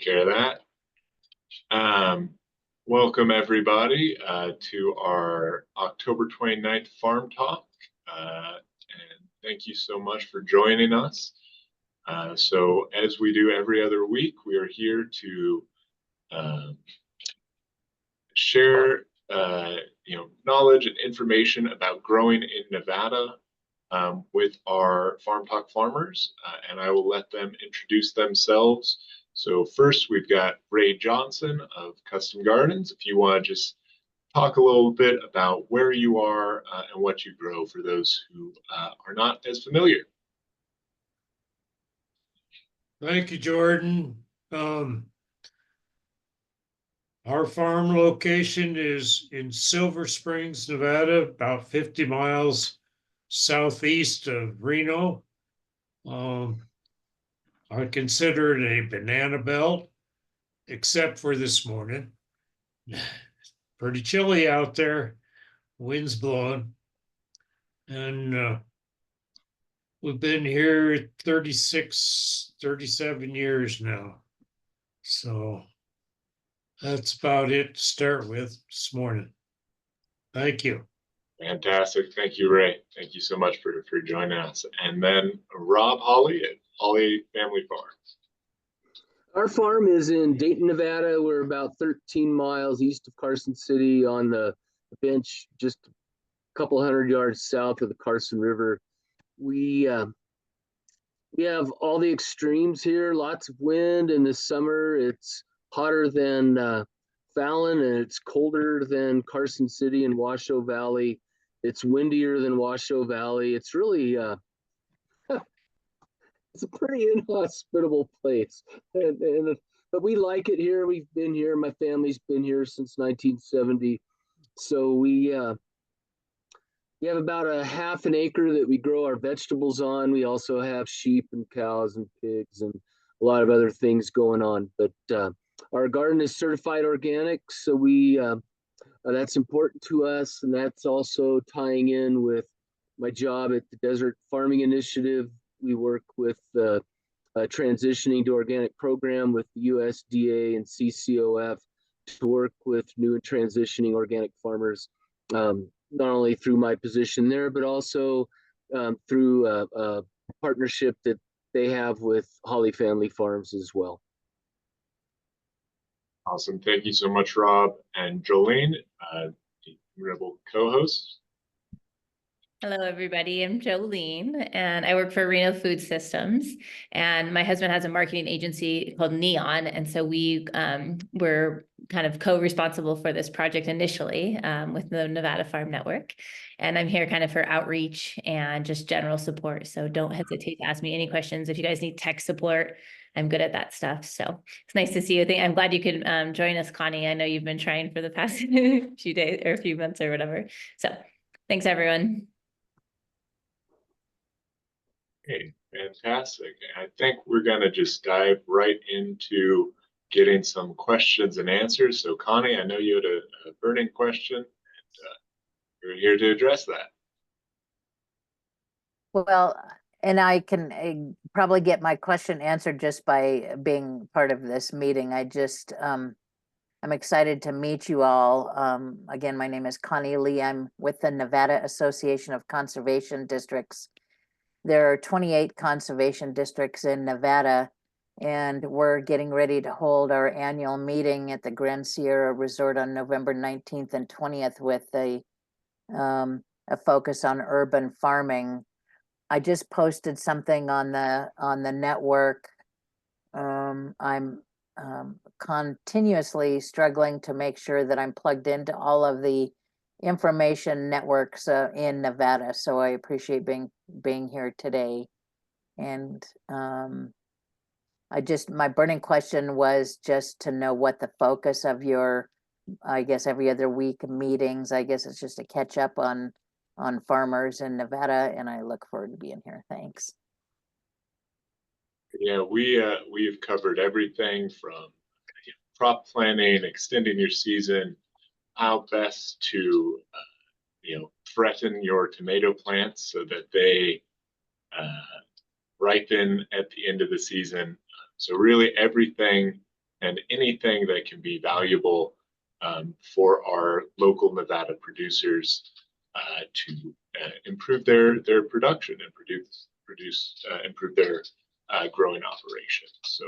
care of that. Welcome everybody to our October 29th Farm Talk. And thank you so much for joining us. So as we do every other week, we are here to share knowledge and information about growing in Nevada with our Farm Talk farmers, and I will let them introduce themselves. So first, we've got Ray Johnson of Custom Gardens. If you want to just talk a little bit about where you are and what you grow for those who are not as familiar. Thank you, Jordan. Our farm location is in Silver Springs, Nevada, about 50 miles southeast of Reno. I consider it a banana belt, except for this morning. Pretty chilly out there, wind's blowing. And we've been here 36, 37 years now. So that's about it to start with this morning. Thank you. Fantastic. Thank you, Ray. Thank you so much for joining us. And then Rob Hawley at Hawley Family Farms. Our farm is in Dayton, Nevada. We're about 13 miles east of Carson City on the bench, just a couple hundred yards south of the Carson River. We have all the extremes here, lots of wind in the summer. It's hotter than Fallon, and it's colder than Carson City and Washoe Valley. It's windier than Washoe Valley. It's really it's a pretty inhospitable place, but we like it here. We've been here. My family's been here since 1970. So we have about a half an acre that we grow our vegetables on. We also have sheep and cows and pigs and a lot of other things going on. But our garden is certified organic, so that's important to us, and that's also tying in with my job at the Desert Farming Initiative. We work with the transitioning to organic program with the USDA and CCOF to work with new and transitioning organic farmers, not only through my position there, but also through a partnership that they have with Hawley Family Farms as well. Awesome. Thank you so much, Rob. And Jolene, Rebel co-host. Hello, everybody. I'm Jolene, and I work for Reno Food Systems. And my husband has a marketing agency called Neon. And so we were kind of co-responsible for this project initially with the Nevada Farm Network. And I'm here kind of for outreach and just general support. So don't hesitate to ask me any questions. If you guys need tech support, I'm good at that stuff. So it's nice to see you. I'm glad you could join us, Connie. I know you've been trying for the past few days or a few months or whatever. So thanks, everyone. Okay, fantastic. I think we're going to just dive right into getting some questions and answers. So Connie, I know you had a burning question, and you're here to address that. Well, and I can probably get my question answered just by being part of this meeting. I'm excited to meet you all. Again, my name is Connie Lee. I'm with the Nevada Association of Conservation Districts. There are 28 conservation districts in Nevada, and we're getting ready to hold our annual meeting at the Grand Sierra Resort on November 19th and 20th with a focus on urban farming. I just posted something on the network. I'm continuously struggling to make sure that I'm plugged into all of the information networks in Nevada. So I appreciate being here today. And my burning question was just to know what the focus of your, I guess, every other week meetings. I guess it's just to catch up on farmers in Nevada, and I look forward to being here. Thanks. Yeah, we've covered everything from crop planning, extending your season, how best to threaten your tomato plants so that they ripen at the end of the season. So really everything and anything that can be valuable for our local Nevada producers to improve their production and improve their growing operations. So,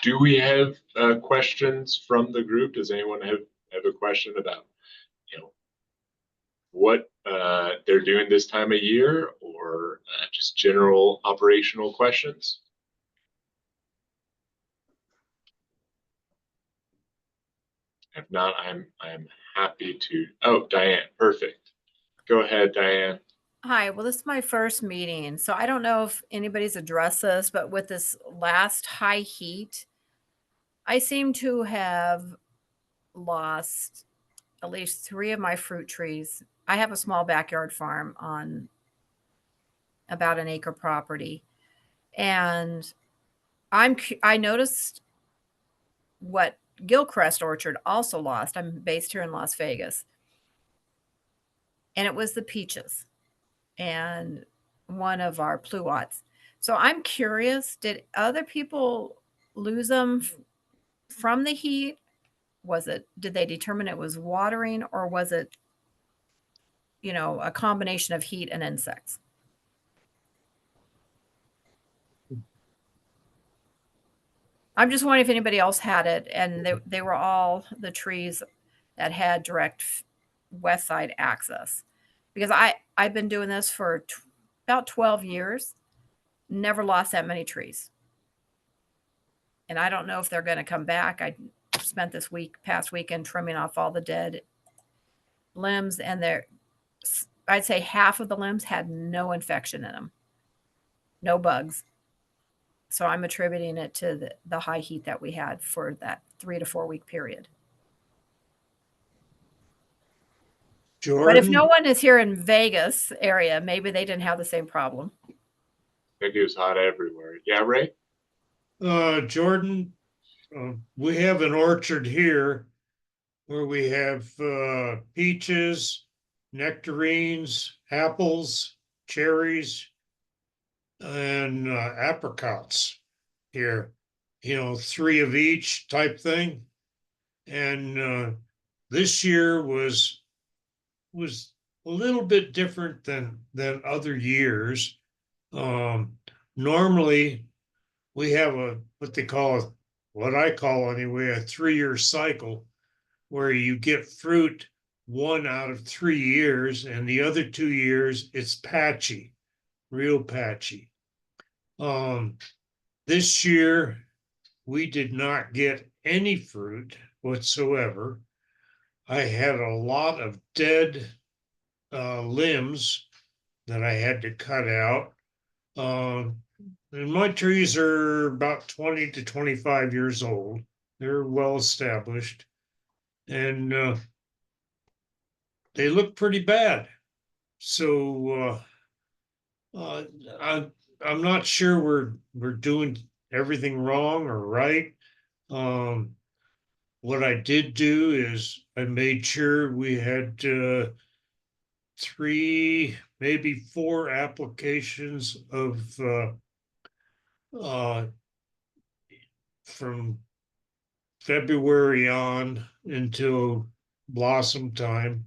do we have questions from the group? Does anyone have a question about, what they're doing this time of year, or just general operational questions? If not, I'm happy to. Oh, Diane, perfect. Go ahead, Diane. Hi, well, this is my first meeting, so I don't know if anybody's addressed this, but with this last high heat, I seem to have lost at least 3 of my fruit trees. I have a small backyard farm on about an acre property, and I noticed what Gilcrest Orchard also lost. I'm based here in Las Vegas, and it was the peaches and one of our pluots. So I'm curious, did other people lose them from the heat? Did they determine it was watering, or was it, a combination of heat and insects? I'm just wondering if anybody else had it, and they were all the trees that had direct west side access. Because I've been doing this for about 12 years, never lost that many trees. And I don't know if they're going to come back. I spent this past weekend trimming off all the dead limbs, and I'd say half of the limbs had no infection in them, no bugs. So I'm attributing it to the high heat that we had for that 3 to 4 week period. But if no Jordan, one is here in Vegas area, maybe they didn't have the same problem. I think it was hot everywhere. Yeah, Ray? Jordan, we have an orchard here where we have peaches, nectarines, apples, cherries, and apricots here, 3 of each type thing. And this year was a little bit different than other years. Normally we have what I call anyway, a 3-year cycle where you get fruit 1 out of 3 years, and the other 2 years it's patchy, real patchy. This year we did not get any fruit whatsoever. I had a lot of dead limbs that I had to cut out. And my trees are about 20 to 25 years old. They're well established, and they look pretty bad. So I'm not sure we're doing everything wrong or right. What I did do is I made sure we had 3, maybe 4 applications of from February on until blossom time.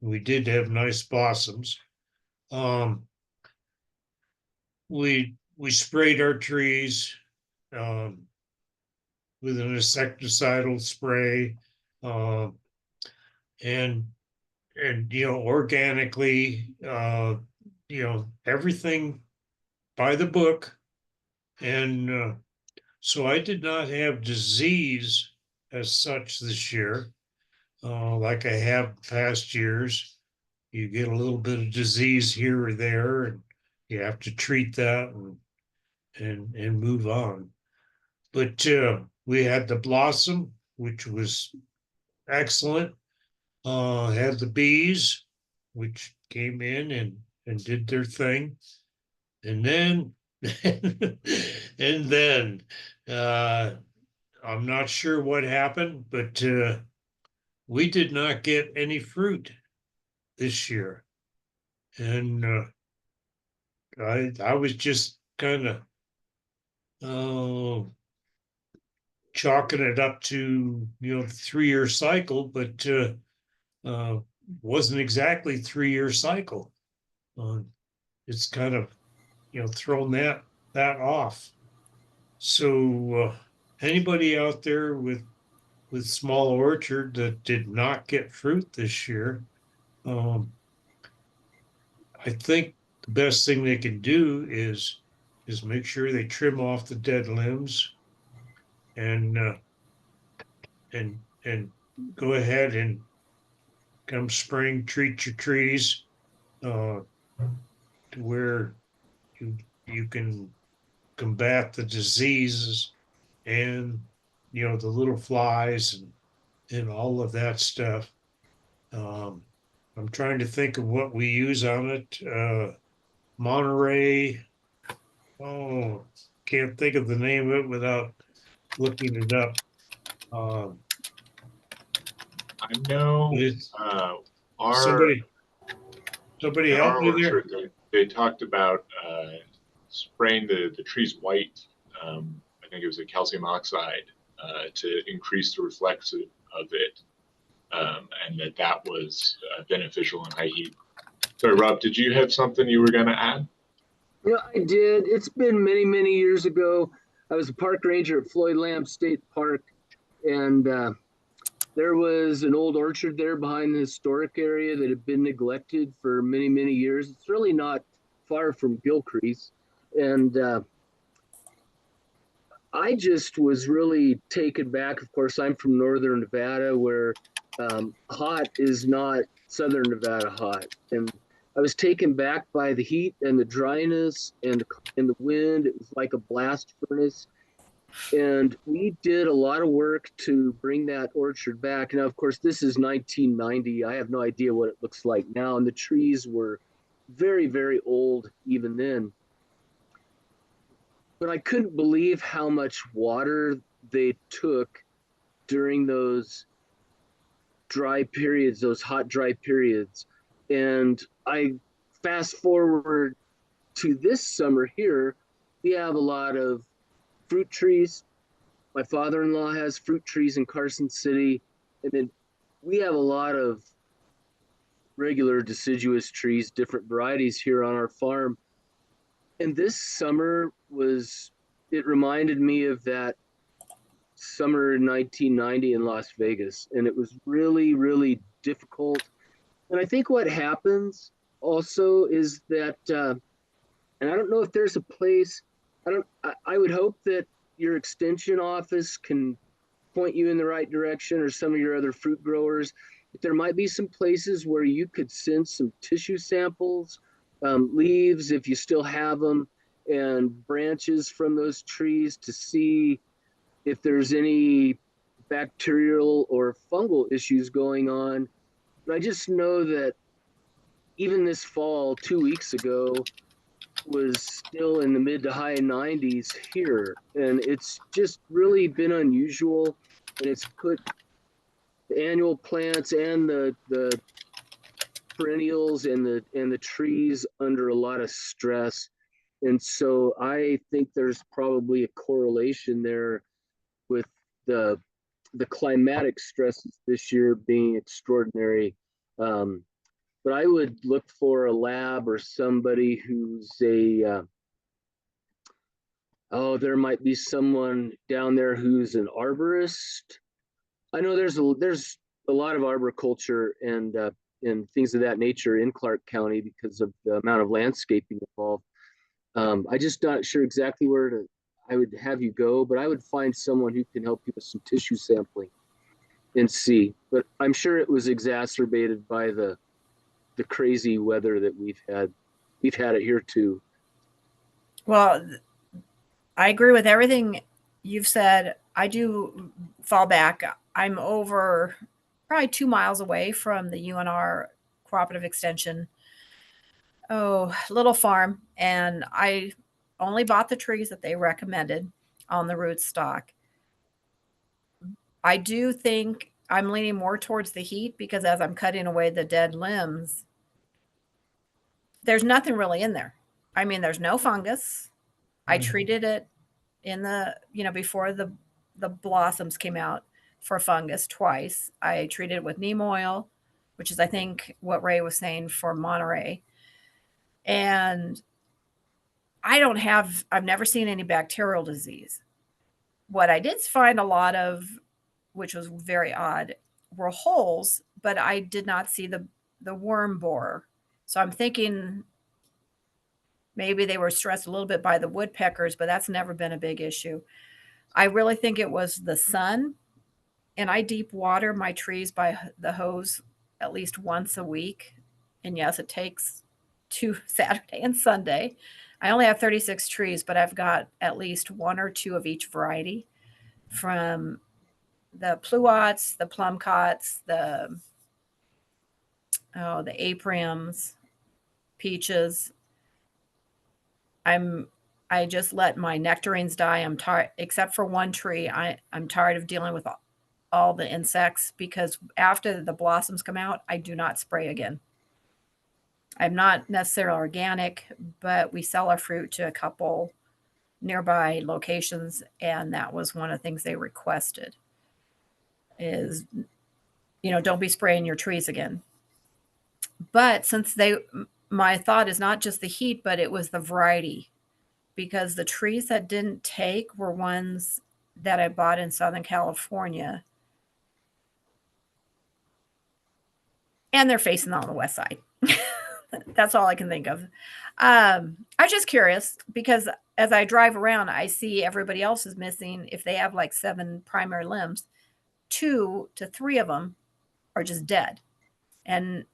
We did have nice blossoms. We sprayed our trees with an insecticidal spray, and organically, everything by the book. And so I did not have disease as such this year, like I have past years. You get a little bit of disease here or there, and you have to treat that and move on. But we had the blossom, which was excellent. Had the bees, which came in and did their thing. And then I'm not sure what happened, but we did not get any fruit this year. And I was just kind of chalking it up to, the 3-year cycle, but wasn't exactly 3-year cycle. It's kind of, thrown that off. So anybody out there with small orchard that did not get fruit this year, I think the best thing they can do is make sure they trim off the dead limbs and go ahead and come spring treat your trees to where you can combat the diseases and the little flies and all of that stuff. I'm trying to think of what we use on it. Monterey. Oh, can't think of the name of it without looking it up. I know It's our somebody in help our me there. orchard, they talked about spraying the trees white. I think it was a calcium oxide to increase the reflexive of it, and that was beneficial in high heat. Sorry, Rob, did you have something you were going to add? Yeah, I did. It's been many, many years ago. I was a park ranger at Floyd Lamb State Park, and there was an old orchard there behind the historic area that had been neglected for many, many years. It's really not far from Gilcrease. And I just was really taken back. Of course, I'm from northern Nevada, where hot is not southern Nevada hot. And I was taken back by the heat and the dryness and the wind. It was like a blast furnace. And we did a lot of work to bring that orchard back. Now, of course, this is 1990. I have no idea what it looks like now. And the trees were very, very old even then. But I couldn't believe how much water they took during those dry periods, those hot, dry periods. And I fast forward to this summer here, we have a lot of fruit trees. My father-in-law has fruit trees in Carson City. And then we have a lot of regular deciduous trees, different varieties here on our farm. And this summer it reminded me of that summer in 1990 in Las Vegas. And it was really, really difficult. And I think what happens also is that, and I don't know if there's a place, I would hope that your extension office can point you in the right direction, or some of your other fruit growers. But there might be some places where you could send some tissue samples, leaves if you still have them, and branches from those trees to see if there's any bacterial or fungal issues going on. But I just know that even this fall, 2 weeks ago, was still in the mid to high 90s here. And it's just really been unusual. And it's put the annual plants and the perennials and the trees under a lot of stress. And so I think there's probably a correlation there with the climatic stresses this year being extraordinary. But I would look for a lab or somebody who's there might be someone down there who's an arborist. I know there's a lot of arboriculture and things of that nature in Clark County because of the amount of landscaping involved. I just not sure exactly where I would have you go, but I would find someone who can help you with some tissue sampling and see. But I'm sure it was exacerbated by the crazy weather that we've had. We've had it here too. Well, I agree with everything you've said. I do fall back. I'm over probably 2 miles away from the UNR Cooperative Extension little farm, and I only bought the trees that they recommended on the rootstock. I do think I'm leaning more towards the heat because as I'm cutting away the dead limbs, there's nothing really in there. There's no fungus. I treated it in the, before the the blossoms came out for fungus twice. I treated it with neem oil, which is I think what Ray was saying for Monterey. And I've never seen any bacterial disease. What I did find a lot of, which was very odd, were holes, but I did not see the worm borer. So I'm thinking maybe they were stressed a little bit by the woodpeckers, but that's never been a big issue. I really think it was the sun, and I deep water my trees by the hose at least once a week. And yes, it takes 2 Saturday and Sunday. I only have 36 trees, but I've got at least 1 or 2 of each variety, from the pluots, the plumcots, the apriums, peaches. I just let my nectarines die. I'm tired, except for one tree. I'm tired of dealing with all the insects, because after the blossoms come out, I do not spray again. I'm not necessarily organic, but we sell our fruit to a couple nearby locations, and that was one of the things they requested is, don't be spraying your trees again. But since my thought is not just the heat, but it was the variety, because the trees that didn't take were ones that I bought in Southern California, and they're facing on the west side. That's all I can think of. I'm just curious, because as I drive around, I see everybody else is missing. If they have like 7 primary limbs, 2 to 3 of them are just dead. And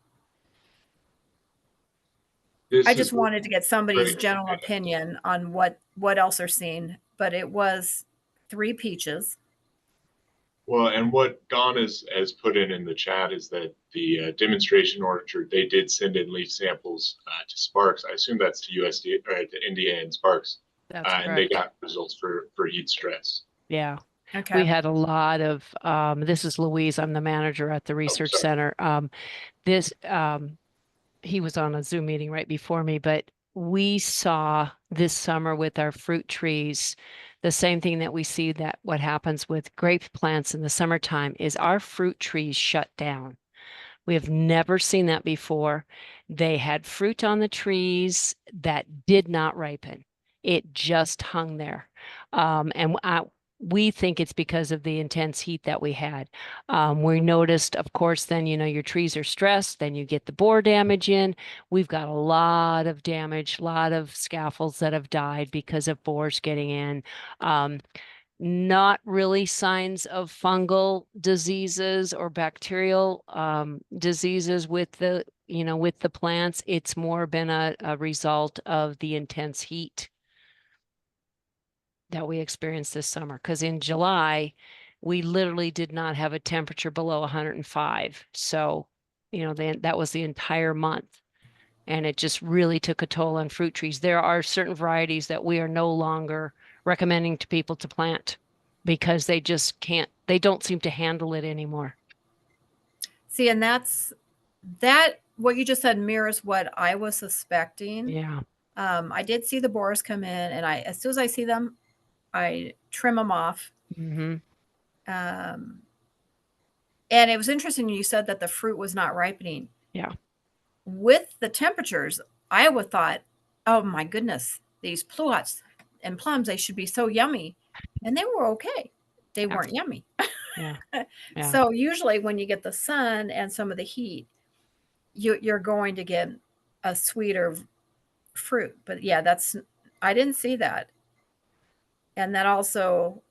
This I is just wanted to get somebody's great. general opinion on what else they're seeing. But it was 3 peaches. Well, and what Don has put in the chat is that the demonstration orchard, they did send in leaf samples to Sparks. I assume that's to USDA or to India and Sparks, That's and they correct. got results for heat stress. Yeah. Okay. We had a lot of, this is Louise, I'm the manager at the research sorry. center. This, he was on a Zoom meeting right before me, but we saw this summer with our fruit trees, the same thing that we see, that what happens with grape plants in the summertime is our fruit trees shut down. We have never seen that before. They had fruit on the trees that did not ripen. It just hung there. We think it's because of the intense heat that we had. We noticed, of course, then, your trees are stressed, then you get the borer damage in. We've got a lot of damage, a lot of scaffolds that have died because of borers getting in. Not really signs of fungal diseases or bacterial diseases with the plants. It's more been a result of the intense heat that we experienced this summer. Because in July, we literally did not have a temperature below 105. So, then that was the entire month. And it just really took a toll on fruit trees. There are certain varieties that we are no longer recommending to people to plant because they just can't, they don't seem to handle it anymore. See, and what you just said mirrors what I was suspecting. Yeah. I did see the borers come in, and as soon as I see them, I trim them off. Mm-hmm. And it was interesting you said that the fruit was not ripening. Yeah. With the temperatures, I would thought, oh my goodness, these pluots and plums, they should be so yummy. And they were okay. They weren't yummy. Yeah. Yeah. So usually when you get the sun and some of the heat, you're going to get a sweeter fruit. But yeah, I didn't see that. And that also,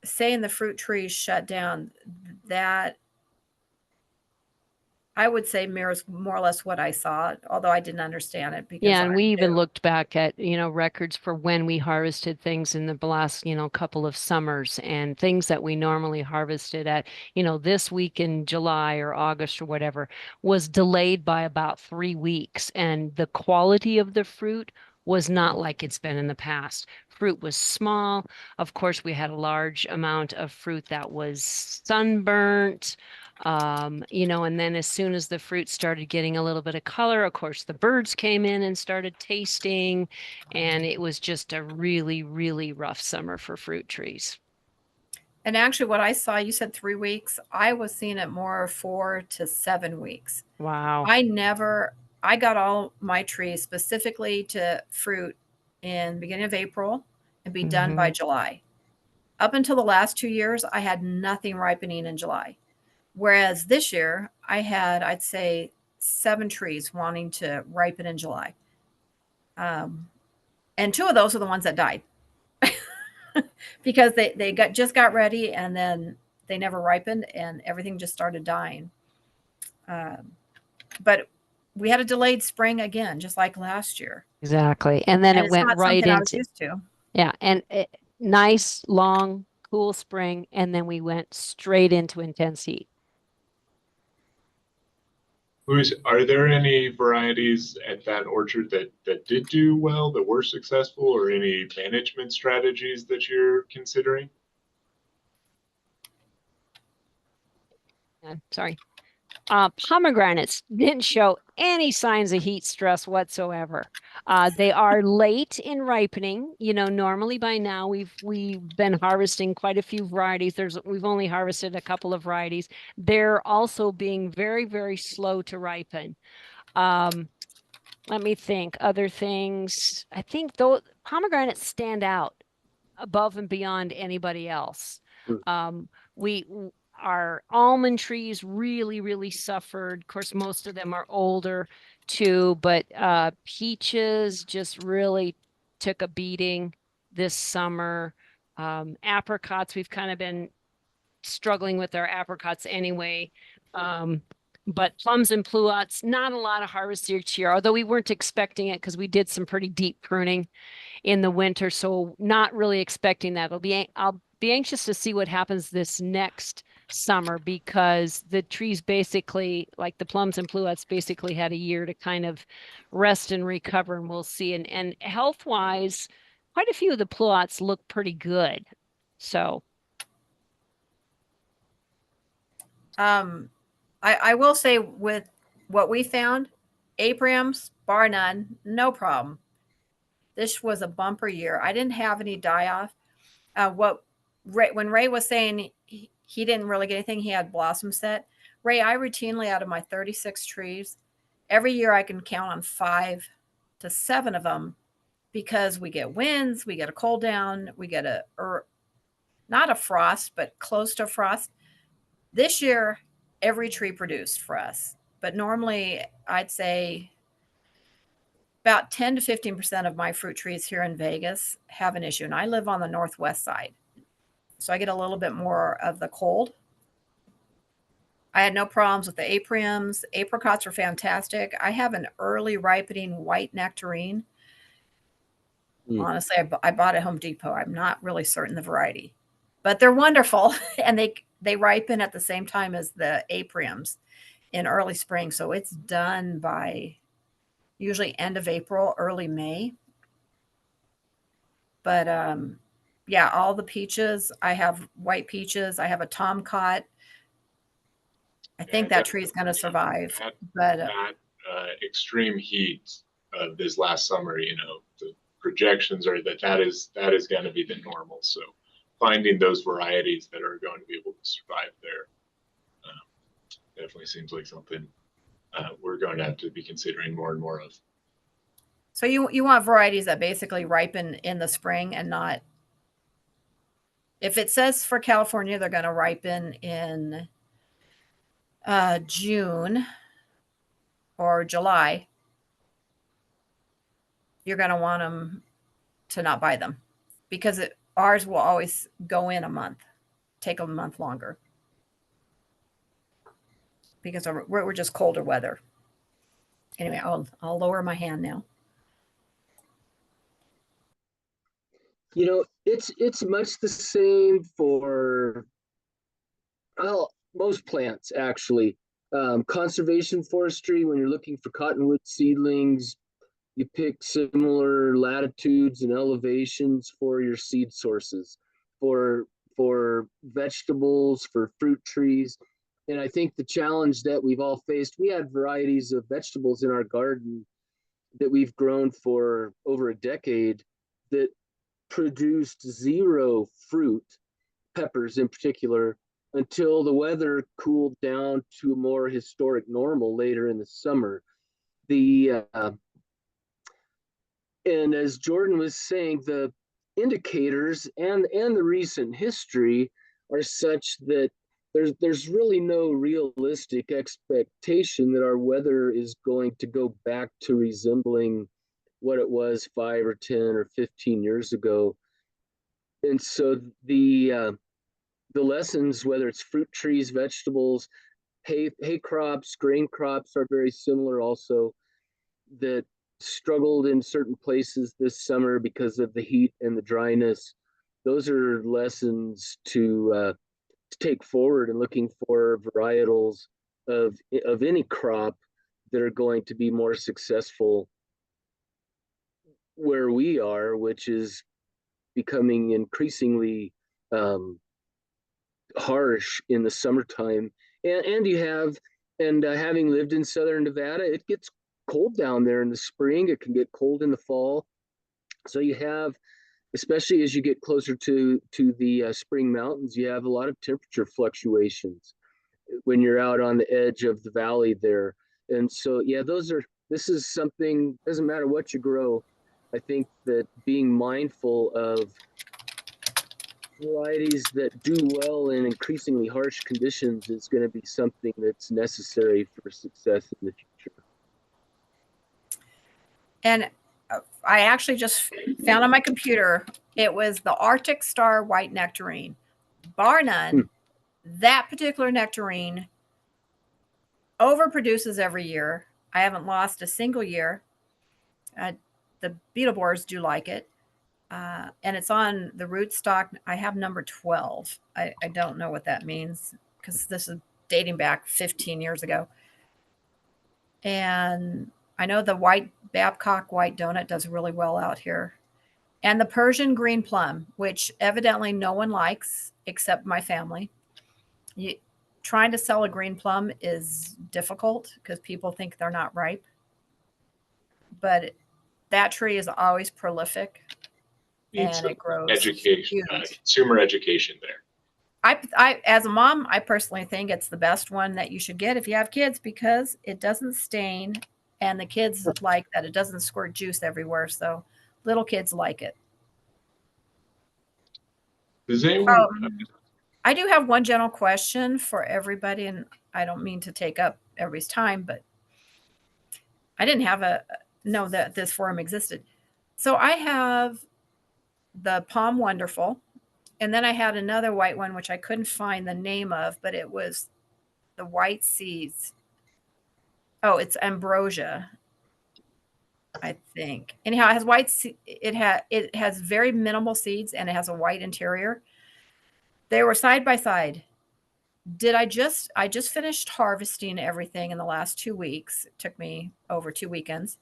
saying the fruit trees shut down, that I would say mirrors more or less what I saw, although I didn't understand it because yeah, and we even looked back at, records for when we harvested things in the last, couple of summers, and things that we normally harvested at, this week in July or August or whatever was delayed by about 3 weeks. And the quality of the fruit was not like it's been in the past. Fruit was small. Of course, we had a large amount of fruit that was sunburnt. You know, and then as soon as the fruit started getting a little bit of color, of course, the birds came in and started tasting, and it was just a really, really rough summer for fruit trees. And actually, what I saw, you said 3 weeks. I was seeing it more 4 to 7 weeks. Wow. I got all my trees specifically to fruit in beginning of April and be done by July. Up until the last 2 years, I had nothing ripening in July. Whereas this year, I had, I'd say, 7 trees wanting to ripen in July. And 2 of those are the ones that died because they just got ready and then they never ripened and everything just started dying. But we had a delayed spring again, just like last year. Exactly. And then And it it's went not right something I was into, used to. yeah, and nice, long, cool spring, and then we went straight into intense heat. Luis, are there any varieties at that orchard that did do well, that were successful, or any management strategies that you're considering? Sorry. Pomegranates didn't show any signs of heat stress whatsoever. They are late in ripening. You know, normally by now we've been harvesting quite a few varieties. We've only harvested a couple of varieties. They're also being very, very slow to ripen. Let me think. Other things. I think though pomegranates stand out above and beyond anybody else. We our almond trees really, really suffered. Of course, most of them are older too, but peaches just really took a beating this summer. Apricots, we've kind of been struggling with our apricots anyway. But plums and pluots, not a lot of harvest each year, although we weren't expecting it because we did some pretty deep pruning in the winter, so not really expecting that. I'll be anxious to see what happens this next summer because the trees basically, like the plums and pluots, basically had a year to kind of rest and recover, and we'll see. And health-wise, quite a few of the pluots look pretty good. So I will say with what we found, Abrams, bar none, no problem. This was a bumper year. I didn't have any die off. When Ray was saying he didn't really get anything, he had blossom set. Ray, I routinely out of my 36 trees, every year I can count on 5 to 7 of them because we get winds, we get a cold down, we get not a frost, but close to frost. This year, every tree produced for us. But normally, I'd say about 10 to 15% of my fruit trees here in Vegas have an issue. And I live on the northwest side. So I get a little bit more of the cold. I had no problems with the apriums. Apricots are fantastic. I have an early ripening white nectarine. Honestly, I bought at Home Depot. I'm not really certain the variety, but they're wonderful. And they ripen at the same time as the apriums in early spring. So it's done by usually end of April, early May. But yeah, all the peaches. I have white peaches. I have a tomcat. I think that tree is going to survive. But extreme heat of this last summer, you know, the projections are that is going to be the normal. So finding those varieties that are going to be able to survive there definitely seems like something we're going to have to be considering more and more of. So you want varieties that basically ripen in the spring and not, if it says for California, they're going to ripen in June or July, you're going to want them to not buy them because ours will always go in a month, take a month longer because we're just colder weather. Anyway, I'll lower my hand now. You know, it's much the same for most plants actually. Conservation forestry, when you're looking for cottonwood seedlings, you pick similar latitudes and elevations for your seed sources. For vegetables, for fruit trees, And I think the challenge that we've all faced, we had varieties of vegetables in our garden that we've grown for over a decade that produced zero fruit, peppers in particular, until the weather cooled down to a more historic normal later in the summer. The and as Jordan was saying, the indicators and the recent history are such that there's really no realistic expectation that our weather is going to go back to resembling what it was 5 or 10 or 15 years ago. And so the lessons, whether it's fruit trees, vegetables, hay crops, grain crops, are very similar also, that struggled in certain places this summer because of the heat and the dryness. Those are lessons to take forward and looking for varietals of any crop that are going to be more successful where we are, which is becoming increasingly harsh in the summertime. And you have, and having lived in southern Nevada, it gets cold down there in the spring. It can get cold in the fall. So you have, especially as you get closer to the spring mountains, you have a lot of temperature fluctuations when you're out on the edge of the valley there. And so, yeah, this is something, doesn't matter what you grow. I think that being mindful of varieties that do well in increasingly harsh conditions is going to be something that's necessary for success in the future. And I actually just found on my computer, it was the Arctic Star White Nectarine. Bar none, that particular nectarine overproduces every year. I haven't lost a single year. The beetle borers do like it. And it's on the rootstock. I have number 12. I don't know what that means because this is dating back 15 years ago. And I know the white Babcock white donut does really well out here. And the Persian green plum, which evidently no one likes except my family. Trying to sell a green plum is difficult because people think they're not ripe. But that tree is always prolific. Needs and it grows education, consumer education there. I, as a mom, I personally think it's the best one that you should get if you have kids because it doesn't stain and the kids like that. It doesn't squirt juice everywhere. So little kids like it. Does anyone? I do have one general question for everybody, and I don't mean to take up everybody's time, but I didn't know that this forum existed. So I have the Palm Wonderful. And then I had another white one, which I couldn't find the name of, but it was the white seeds. Oh, it's ambrosia, I think. Anyhow, it has white. It has very minimal seeds, and it has a white interior. They were side by side. I just finished harvesting everything in the last 2 weeks. It took me over 2 weekends.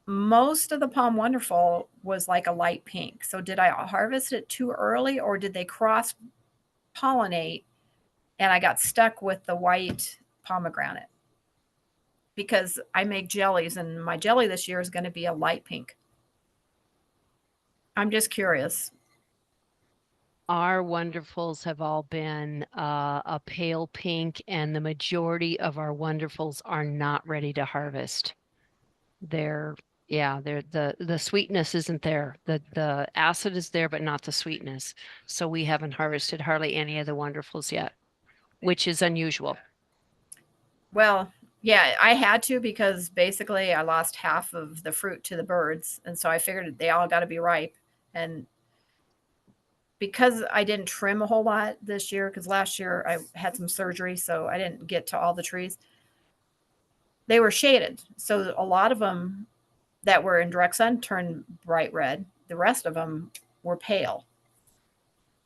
Most of the Palm Wonderful was like a light pink. So did I harvest it too early or did they cross pollinate and I got stuck with the white pomegranate? Because I make jellies and my jelly this year is going to be a light pink. I'm just curious. Our wonderfuls have all been a pale pink, and the majority of our wonderfuls are not ready to harvest. The sweetness isn't there. The acid is there, but not the sweetness. So we haven't harvested hardly any of the wonderfuls yet, which is unusual. Well, yeah, I had to because basically I lost half of the fruit to the birds. And so I figured they all got to be ripe. And because I didn't trim a whole lot this year, because last year I had some surgery, so I didn't get to all the trees. They were shaded. So a lot of them that were in direct sun turned bright red. The rest of them were pale.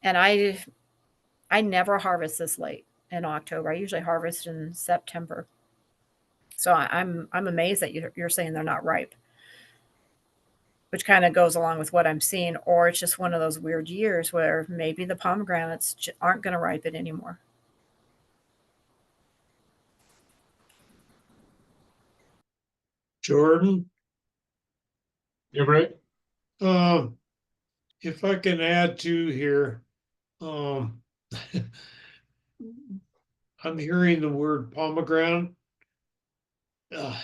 And I never harvest this late in October. I usually harvest in September. So I'm amazed that you're saying they're not ripe, which kind of goes along with what I'm seeing. Or it's just one of those weird years where maybe the pomegranates aren't going to ripen anymore. Jordan, Yeah, right. if I can add to here, um, I'm hearing the word pomegranate. Uh,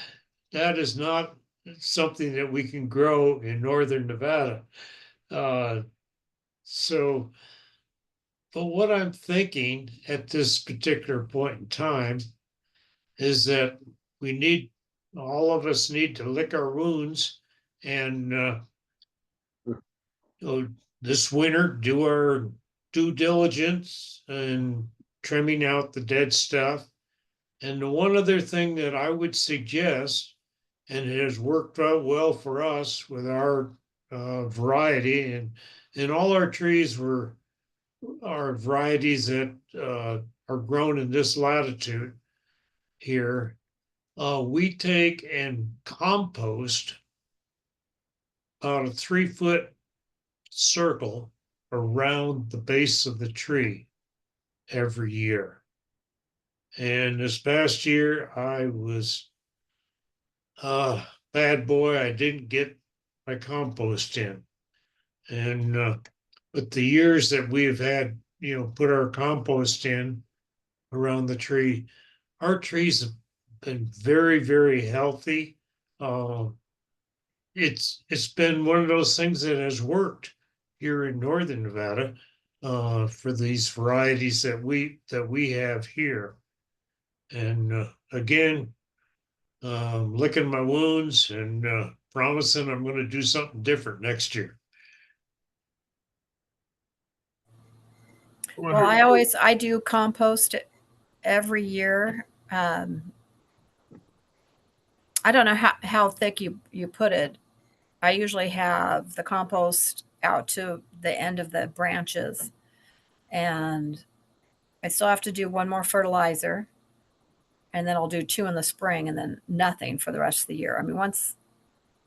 that is not something that we can grow in northern Nevada. Uh, so, but what I'm thinking at this particular point in time is that we need, all of us need to lick our wounds and this winter do our due diligence and trimming out the dead stuff. And the one other thing that I would suggest, and it has worked out well for us with our variety, and all our trees are varieties that are grown in this latitude here. We take and compost about a 3-foot circle around the base of the tree every year. And this past year, I was bad boy. I didn't get my compost in. And but the years that we've had, put our compost in around the tree, our trees have been very, very healthy. It's been one of those things that has worked here in northern Nevada for these varieties that we have here. And again, licking my wounds and promising I'm going to do something different next year. Well, I do compost every year. I don't know how thick you put it. I usually have the compost out to the end of the branches, and I still have to do one more fertilizer, and then I'll do 2 in the spring and then nothing for the rest of the year. I mean, once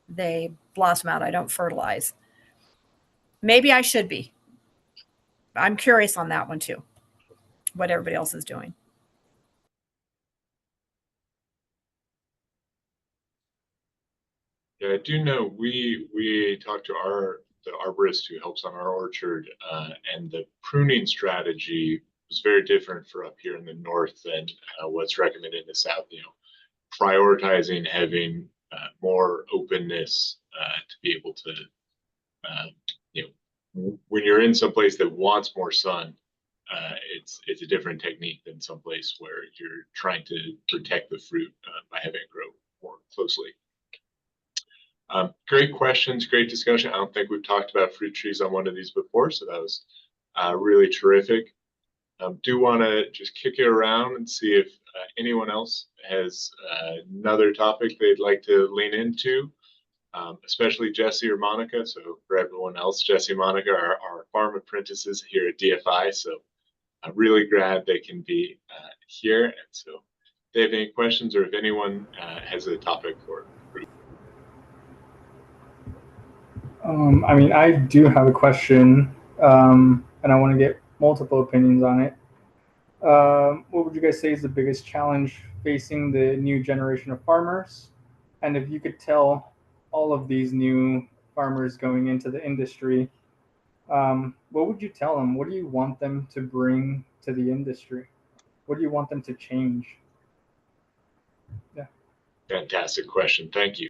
they blossom out, I don't fertilize. Maybe I should be. I'm curious on that one too, what everybody else is doing. Yeah, I do know we talked to the arborist who helps on our orchard, and the pruning strategy was very different for up here in the north than what's recommended in the south. Prioritizing having more openness to be able to, when you're in some place that wants more sun, it's a different technique than some place where you're trying to protect the fruit by having it grow more closely. Great questions, great discussion. I don't think we've talked about fruit trees on one of these before, so that was really terrific. Do want to just kick it around and see if anyone else has another topic they'd like to lean into, especially Jesse or Monica. So for everyone else, Jesse, Monica are our farm apprentices here at DFI. So I'm really glad they can be here. And so if they have any questions or if anyone has a topic for fruit. I mean, I do have a question, and I want to get multiple opinions on it. What would you guys say is the biggest challenge facing the new generation of farmers? And if you could tell all of these new farmers going into the industry, what would you tell them? What do you want them to bring to the industry? What do you want them to change? Yeah. Fantastic question. Thank you.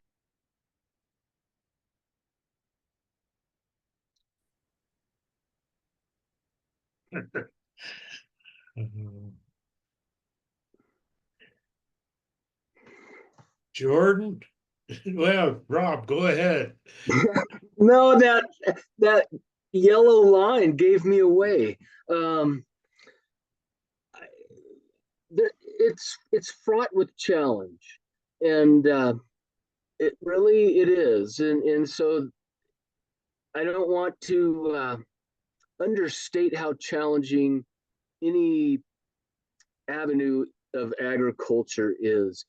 Jordan? Well, Rob, go ahead. No, that yellow line gave me away. It's fraught with challenge, and it is, and so I don't want to understate how challenging any avenue of agriculture is.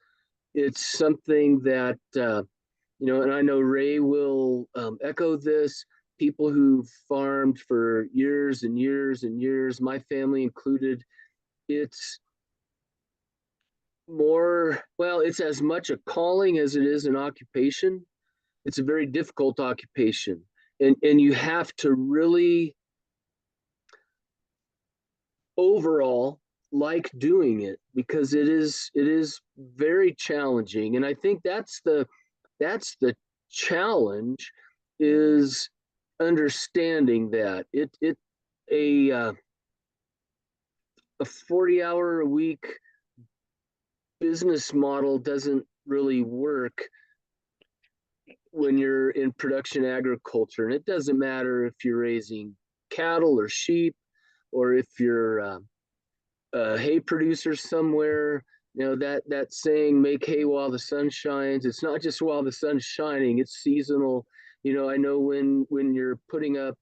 It's something that and I know Ray will echo this. People who farmed for years and years and years, my family included, it's more, well, it's as much a calling as it is an occupation. It's a very difficult occupation. And you have to really overall like doing it because it is very challenging. And I think that's the challenge is understanding that a 40-hour a week business model doesn't really work when you're in production agriculture. And it doesn't matter if you're raising cattle or sheep, or if you're a hay producer somewhere. You know, that saying, make hay while the sun shines. It's not just while the sun's shining, it's seasonal. You know, I know when you're putting up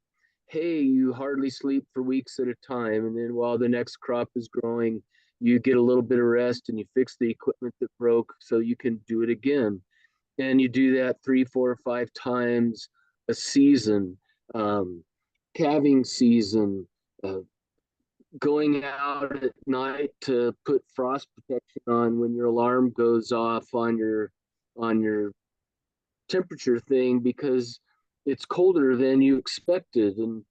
hay, you hardly sleep for weeks at a time. And then while the next crop is growing, you get a little bit of rest and you fix the equipment that broke so you can do it again. And you do that 3, 4, or 5 times a season. Calving season, uh, going out at night to put frost protection on when your alarm goes off on your temperature thing because it's colder than you expected, and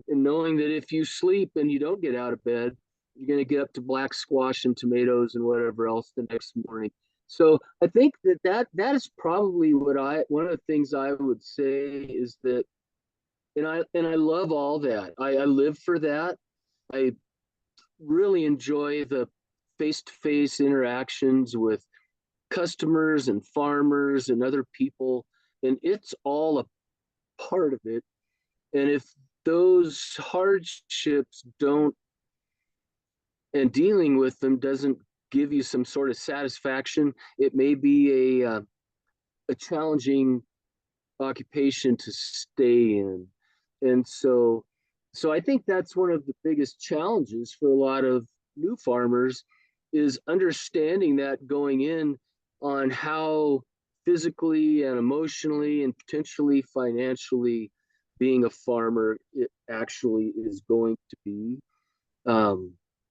knowing that if you sleep and you don't get out of bed, you're going to get up to black squash and tomatoes and whatever else the next morning. So I think that is probably one of the things I would say is that, and I love all that. I live for that. I really enjoy the face-to-face interactions with customers and farmers and other people, and it's all a part of it. And if those hardships don't, and dealing with them doesn't give you some sort of satisfaction, it may be a challenging occupation to stay in. And so I think that's one of the biggest challenges for a lot of new farmers is understanding that going in on how physically and emotionally and potentially financially being a farmer it actually is going to be.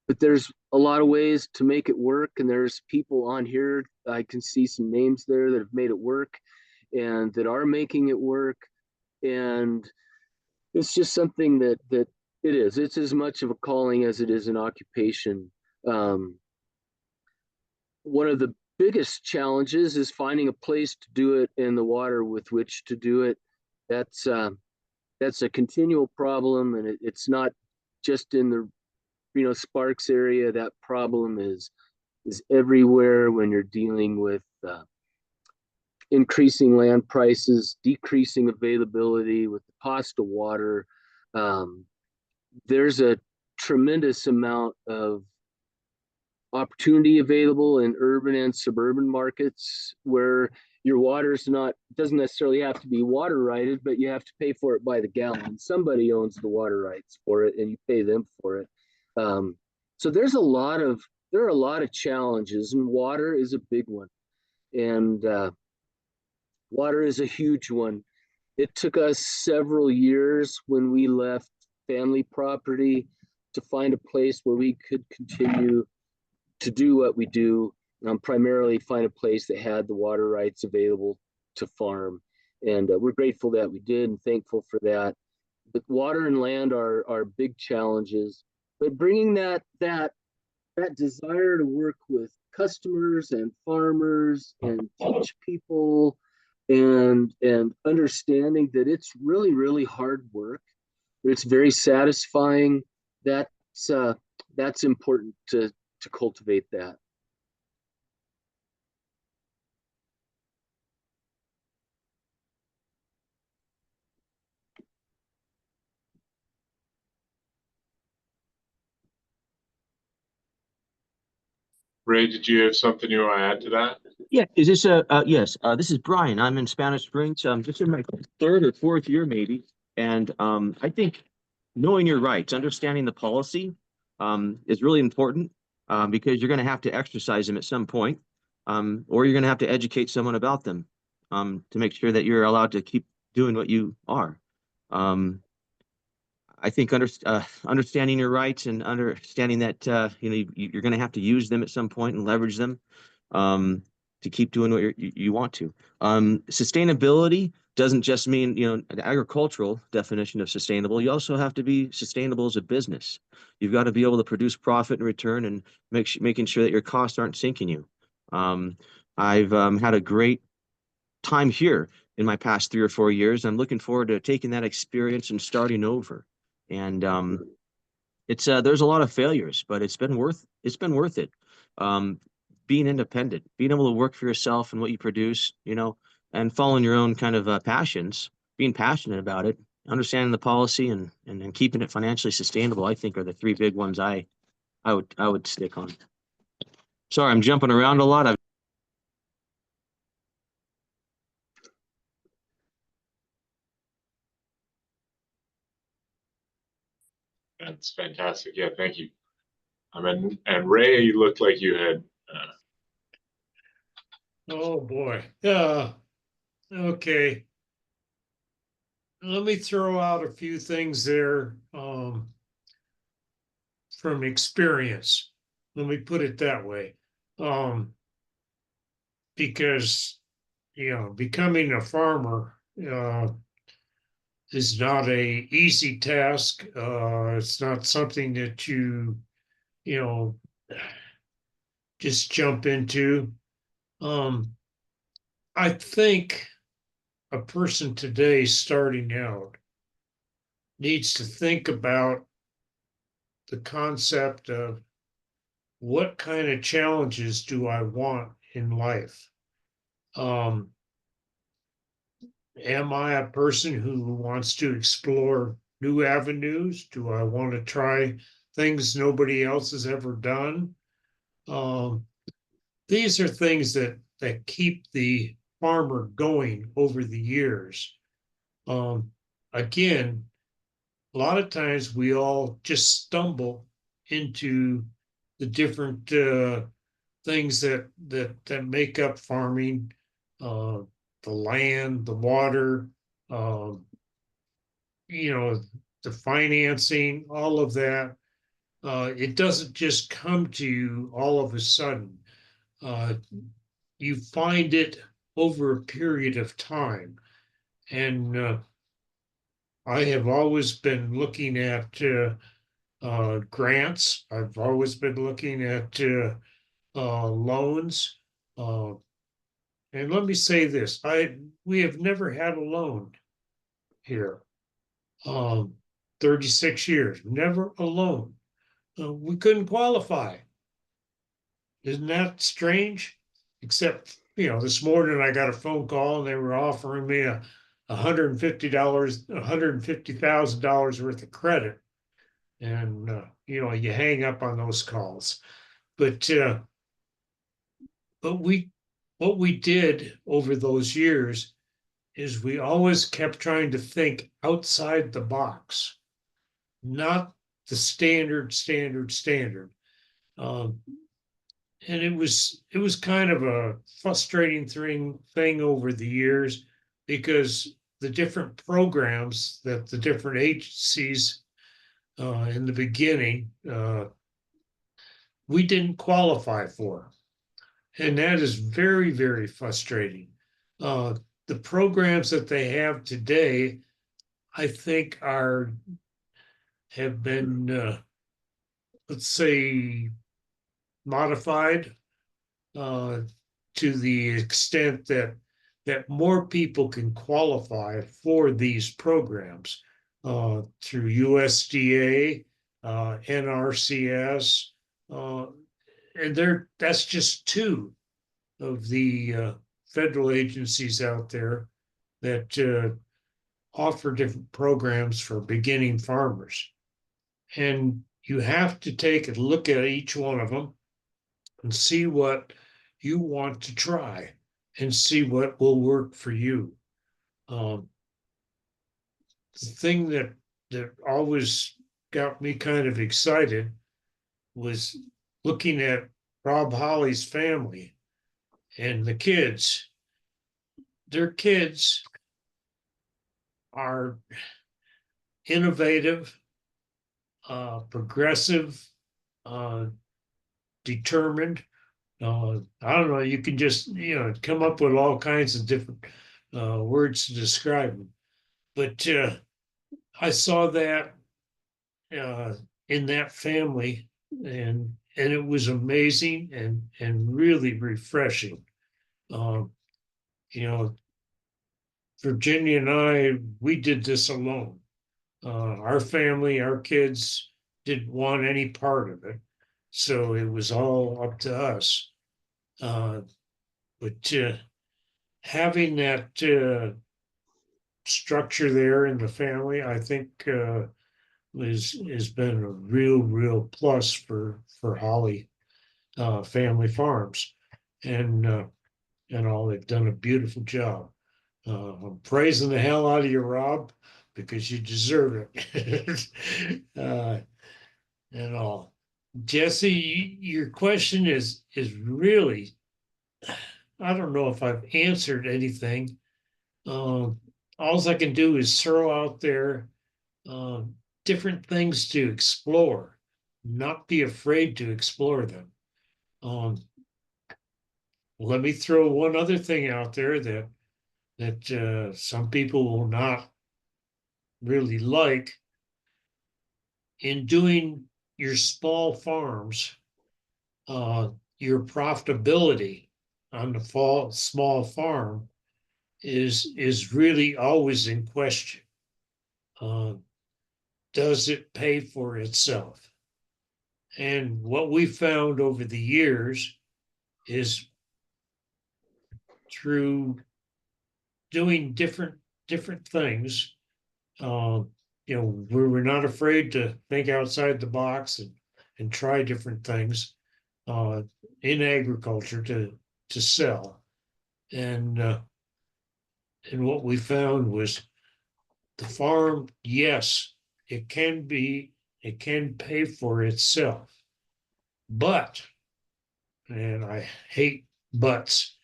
But there's a lot of ways to make it work, and there's people on here. I can see some names there that have made it work and that are making it work. And it's just something that it is. It's as much of a calling as it is an occupation. Um, One of the biggest challenges is finding a place to do it and the water with which to do it. That's uh, that's a continual problem, and it's not just in the Sparks area. That problem is everywhere when you're dealing with increasing land prices, decreasing availability with the cost of water. Um, there's a tremendous amount of opportunity available in urban and suburban markets where your water's not doesn't necessarily have to be water righted, but you have to pay for it by the gallon. Somebody owns the water rights for it, and you pay them for it. So there are a lot of challenges, and water is a big one, and water is a huge one. It took us several years when we left family property to find a place where we could continue to do what we do, primarily find a place that had the water rights available to farm. And we're grateful that we did and thankful for that. But water and land are big challenges. But bringing that desire to work with customers and farmers and teach people and understanding that it's really hard work, but it's very satisfying. That's important to cultivate that. Ray, did you have something you want to add to that? Yeah, is this yes, this is Brian. I'm in Spanish Springs. Just in my third or fourth year maybe. And I think knowing your rights, understanding the policy is really important because you're going to have to exercise them at some point, or you're going to have to educate someone about them to make sure that you're allowed to keep doing what you are. I think understanding your rights and understanding that you're going to have to use them at some point and leverage them to keep doing what you want to. Sustainability doesn't just mean the agricultural definition of sustainable. You also have to be sustainable as a business. You've got to be able to produce profit and return and making sure that your costs aren't sinking you. I've had a great time here in my past 3 or 4 years. I'm looking forward to taking that experience and starting over. And it's there's a lot of failures, but it's been worth it. Being independent, being able to work for yourself and what you produce, and following your own kind of passions, being passionate about it, understanding the policy and keeping it financially sustainable, I think are the 3 big ones I would stick on. Sorry, I'm jumping around a lot. That's fantastic. Yeah, thank you. And Ray, you looked like you had. Oh, boy. Okay. Let me throw out a few things there from experience. Let me put it that way. Because, becoming a farmer is not a easy task. It's not something that you just jump into. I think a person today starting out needs to think about the concept of what kind of challenges do I want in life? Am I a person who wants to explore new avenues? Do I want to try things nobody else has ever done? These are things that keep the farmer going over the years. Again, a lot of times we all just stumble into the different things that make up farming, the land, the water, the financing, all of that. It doesn't just come to you all of a sudden. You find it over a period of time. And I have always been looking at grants. I've always been looking at loans. And let me say this, we have never had a loan here. 36 years, never a loan. We couldn't qualify. Isn't that strange? Except, this morning I got a phone call and they were offering me $150,000 worth of credit. And, you hang up on those calls. But what we did over those years is we always kept trying to think outside the box, not the standard. And it was kind of a frustrating thing over the years because the different programs that the different agencies in the beginning we didn't qualify for. And that is very, very frustrating. The programs that they have today, I think, have been, let's say, modified to the extent that more people can qualify for these programs through USDA, NRCS, and that's just 2 of the federal agencies out there that offer different programs for beginning farmers. And you have to take a look at each one of them and see what you want to try and see what will work for you. The thing that always got me kind of excited was looking at Rob Holly's family and the kids. Their kids are innovative. progressive, determined. I don't know, you can just, come up with all kinds of different words to describe them. But I saw that in that family, and it was amazing and really refreshing. Um, you know, Virginia and I, we did this alone. Our family, our kids didn't want any part of it. So it was all up to us. But having that structure there in the family, I think has been a real plus for Holly Family Farms, and all. They've done a beautiful job. I'm praising the hell out of you, Rob, because you deserve it. And all. Jesse, your question is really, I don't know if I've answered anything. All I can do is throw out there different things to explore, not be afraid to explore them. Let me throw one other thing out there that some people will not really like. In doing your small farms, your profitability on the small farm is really always in question. Does it pay for itself? And what we found over the years is through doing different things, we're not afraid to think outside the box and try different things in agriculture to sell. And what we found was the farm, yes, it can pay for itself. But, and I hate buts,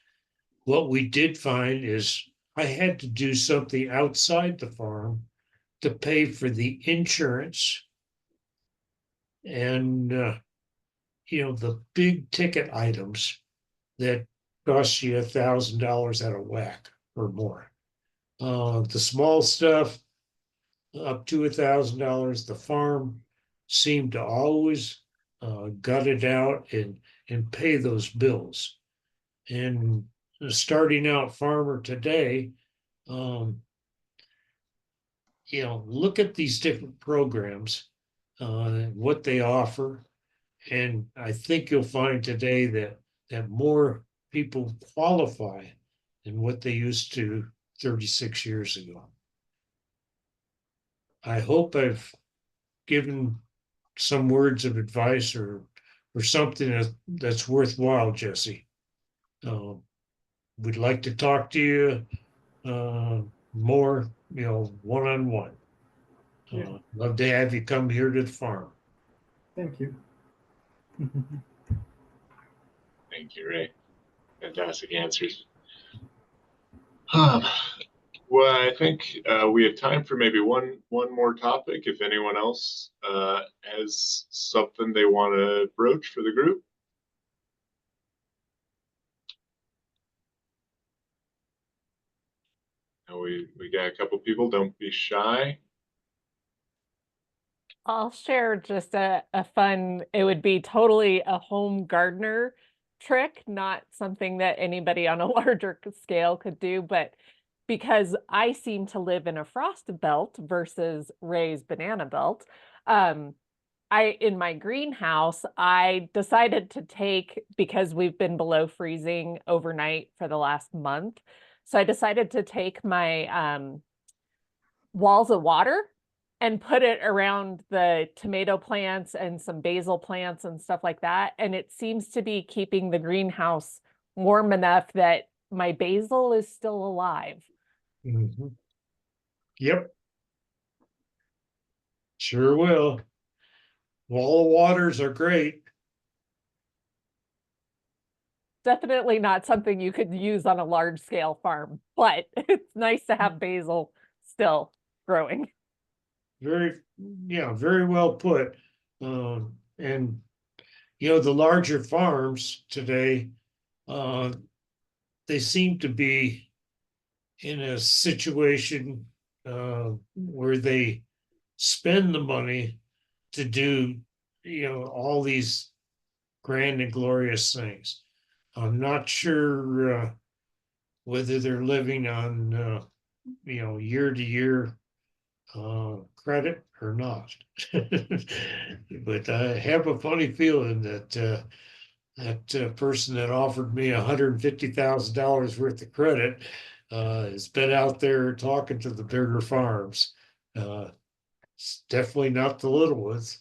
what we did find is I had to do something outside the farm to pay for the insurance and, the big ticket items that cost you $1,000 out of whack or more. The small stuff, up to $1,000. The farm seemed to always gut it out and pay those bills. And the starting out farmer today, look at these different programs, what they offer, and I think you'll find today that more people qualify than what they used to 36 years ago. I hope I've given some words of advice or something that's worthwhile, Jesse. We'd like to talk to you more, one-on-one. Yeah. Love to have you come here to the farm. Thank you. Thank you, Ray. Fantastic answers. Well, I think we have time for maybe one more topic. If anyone else has something they want to broach for the group. We got a couple people. Don't be shy. I'll share just a fun, it would be totally a home gardener trick, not something that anybody on a larger scale could do, but because I seem to live in a frost belt versus Ray's banana belt, in my greenhouse, I decided to take, because we've been below freezing overnight for the last month, so I decided to take my walls of water and put it around the tomato plants and some basil plants and stuff like that. And it seems to be keeping the greenhouse warm enough that my basil is still alive. Mm-hmm. Yep. Sure will. Wall of waters are great. Definitely not something you could use on a large scale farm, but it's nice to have basil still growing. very, very well put. And the larger farms today, they seem to be in a situation where they spend the money to do, all these grand and glorious things. I'm not sure whether they're living on, year to year credit or not. But I have a funny feeling that that person that offered me $150,000 worth of credit has been out there talking to the bigger farms. It's definitely not the little ones.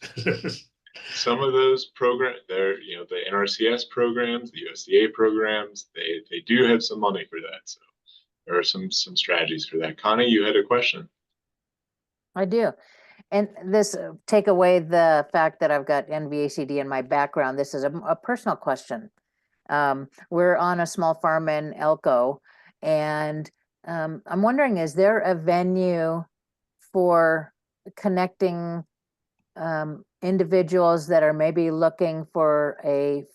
Some of those programs, they're, the NRCS programs, the USDA programs, they do have some money for that. So there are some strategies for that. Connie, you had a question. I do. And this, take away the fact that I've got NVACD in my background. This is a personal question. We're on a small farm in Elko, and I'm wondering, is there a venue for connecting individuals that are maybe looking for a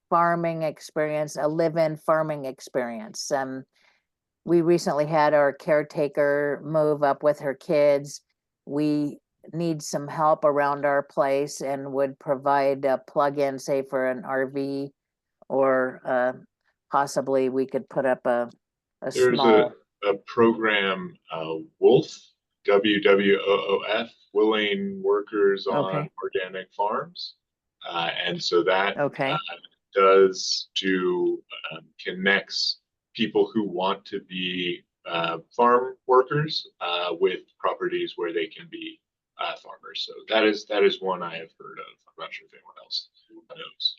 farming experience, a live-in farming experience? We recently had our caretaker move up with her kids. We need some help around our place and would provide a plug-in, say, for an RV, or possibly we could put up a There's small. a program, WOOF, WWOOF, Willing Workers on Okay. Organic Farms. And so that Okay. does do, connects people who want to be farm workers with properties where they can be farmers. So that is one I have heard of. I'm not sure if anyone else knows.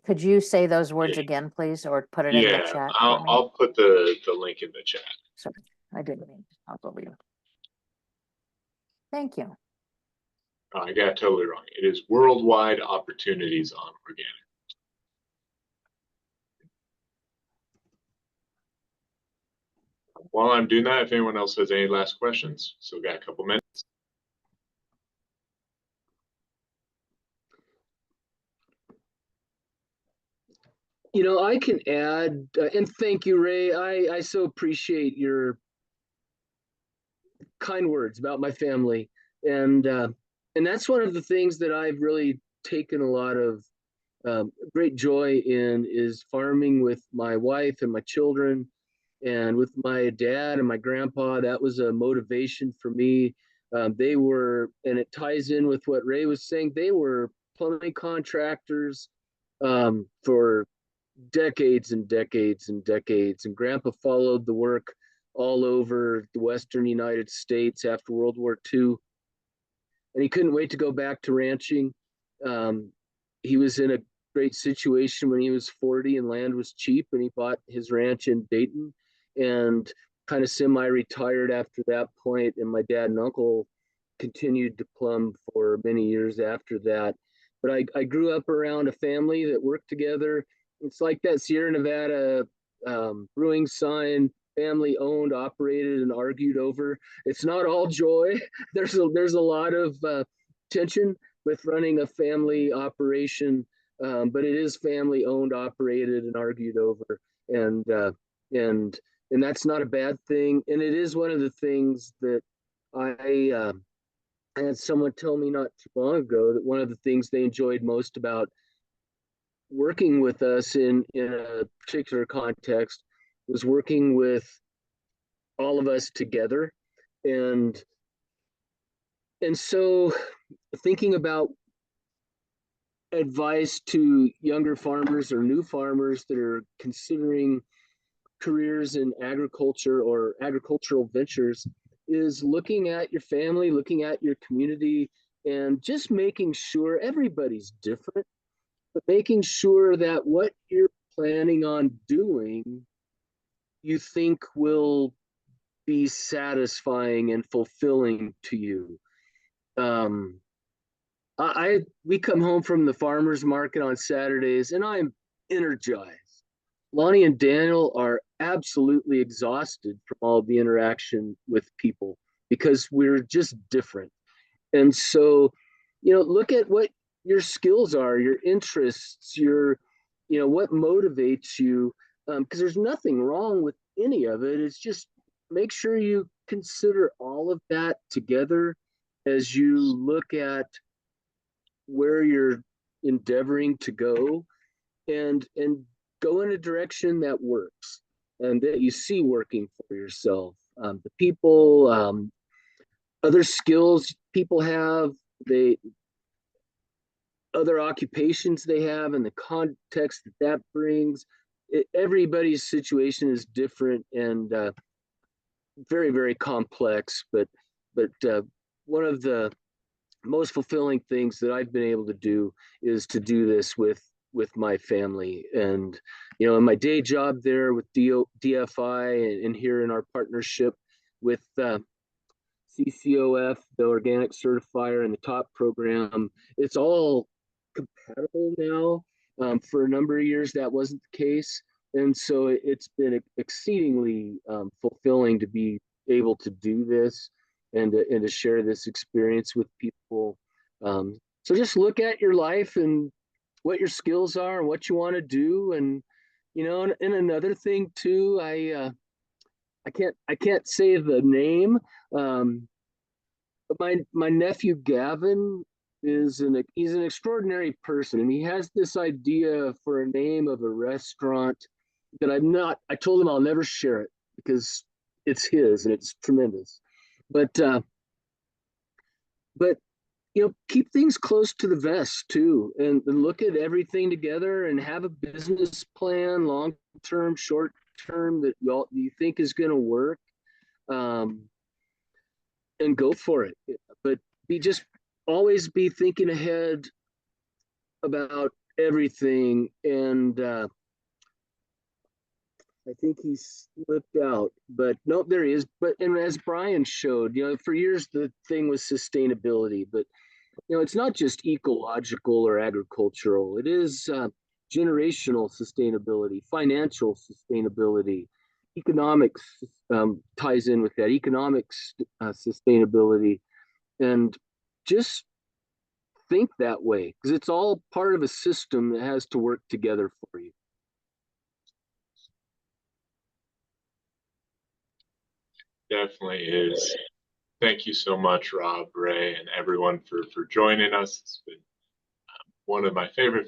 Could you say those words Yeah. again, please, or put it in the Yeah, chat for me? I'll put the link in the chat. Sorry, I didn't mean to talk over you. Thank you. Oh, I got it totally wrong. It is Worldwide Opportunities on Organic. While I'm doing that, if anyone else has any last questions, still got a couple minutes. I can add, and thank you, Ray. I so appreciate your kind words about my family, and that's one of the things that I've really taken a lot of great joy in, is farming with my wife and my children, and with my dad and my grandpa. That was a motivation for me. They were, and it ties in with what Ray was saying, they were plumbing contractors for decades and decades and decades. And Grandpa followed the work all over the Western United States after World War II. And he couldn't wait to go back to ranching. He was in a great situation when he was 40 and land was cheap, and he bought his ranch in Dayton and kind of semi-retired after that point. And my dad and uncle continued to plumb for many years after that. But I grew up around a family that worked together. It's like that Sierra Nevada brewing sign: family owned, operated, and argued over. It's not all joy. There's a lot of tension with running a family operation, but it is family owned, operated, and argued over, and that's not a bad thing. And it is one of the things that I had someone tell me not too long ago, that one of the things they enjoyed most about working with us in a particular context was working with all of us together. And so thinking about advice to younger farmers or new farmers that are considering careers in agriculture or agricultural ventures, is looking at your family, looking at your community, and just making sure everybody's different, but making sure that what you're planning on doing, you think will be satisfying and fulfilling to you. We come home from the farmers market on Saturdays and I'm energized. Lonnie and Daniel are absolutely exhausted from all the interaction with people. because we're just different. And so, look at what your skills are, your interests, what motivates you, because there's nothing wrong with any of it. It's just make sure you consider all of that together as you look at where you're endeavoring to go, and go in a direction that works and that you see working for yourself. The people, other skills people have, other occupations they have, and the context that brings. Everybody's situation is different and very, very complex. But one of the most fulfilling things that I've been able to do is to do this with my family. And in my day job there with DFI, and here in our partnership with CCOF, the organic certifier, and the top program, it's all compatible now. For a number of years that wasn't the case, and so it's been exceedingly fulfilling to be able to do this and to share this experience with people. So just look at your life and what your skills are and what you want to do. And and another thing too, I can't say the name, but my nephew Gavin he's an extraordinary person, and he has this idea for a name of a restaurant that I told him I'll never share it because it's his and it's tremendous. But keep things close to the vest too, and look at everything together and have a business plan, long term, short term, that you think is going to work, and go for it. But always be thinking ahead about everything. And I think he slipped out, but no, there he is. But and as Brian showed, for years the thing was sustainability, but it's not just ecological or agricultural. It is generational sustainability, financial sustainability, economics ties in with that, economics sustainability, and just think that way because it's all part of a system that has to work together for you. Definitely is. Thank you so much, Rob, Ray, and everyone for joining us. It's been one of my favorite